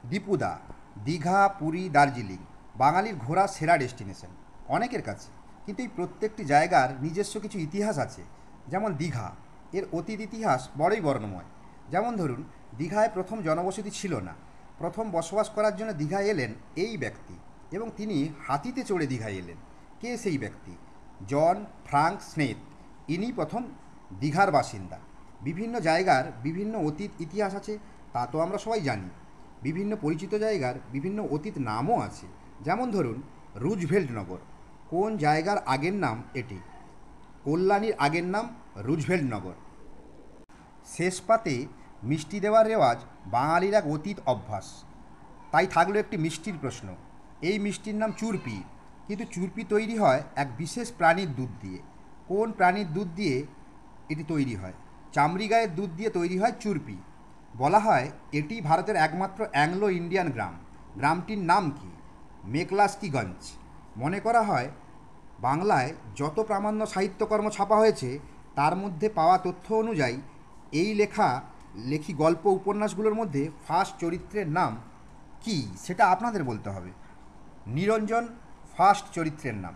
দীপুদা, দীঘা, পুরী, দার্জিলিং বাঙালির ঘোরার সেরা ডেস্টিনেশন অনেকের কাছে। কিন্তু এই প্রত্যেকটি জায়গার নিজস্ব কিছু ইতিহাস আছে। যেমন দীঘা, এর অতীত ইতিহাস বড়ই বর্ণময়। যেমন ধরুন, দীঘায় প্রথম জনবসতি ছিল না। প্রথম বসবাস করার জন্য দীঘায় এলেন এই ব্যক্তি, এবং তিনি হাতিতে চড়ে দীঘায় এলেন। কে সেই ব্যক্তি? জন ফ্রাঙ্ক স্নেথ। ইনি প্রথম দীঘার বাসিন্দা। বিভিন্ন জায়গার বিভিন্ন অতীত ইতিহাস আছে, তা তো আমরা সবাই জানি। বিভিন্ন পরিচিত জায়গার বিভিন্ন অতীত নামও আছে। যেমন ধরুন, রুজভেল্ট নগর। কোন জায়গার আগের নাম এটি? কল্যাণীর আগের নাম রুজভেল্ট নগর। শেষ পাতে মিষ্টি দেওয়ার রেওয়াজ বাঙালির এক অতীত অভ্যাস। তাই থাকলো একটি মিষ্টির প্রশ্ন। এই মিষ্টির নাম চুরপি। কিন্তু চুরপি তৈরি হয় এক বিশেষ প্রাণীর দুধ দিয়ে। কোন প্রাণীর দুধ দিয়ে এটি তৈরি হয়? চামড়ি গায়ের দুধ দিয়ে তৈরি হয় চুরপি। বলা হয় এটি ভারতের একমাত্র অ্যাংলো ইন্ডিয়ান গ্রাম। গ্রামটির নাম কি? মেকলাস্কিগঞ্জ। মনে করা হয় বাংলায় যত প্রামাণ্য সাহিত্যকর্ম ছাপা হয়েছে তার মধ্যে পাওয়া তথ্য অনুযায়ী এই লেখি গল্প উপন্যাসগুলোর মধ্যে ফার্স্ট চরিত্রের নাম কি সেটা আপনাদের বলতে হবে। নিরঞ্জন ফার্স্ট চরিত্রের নাম।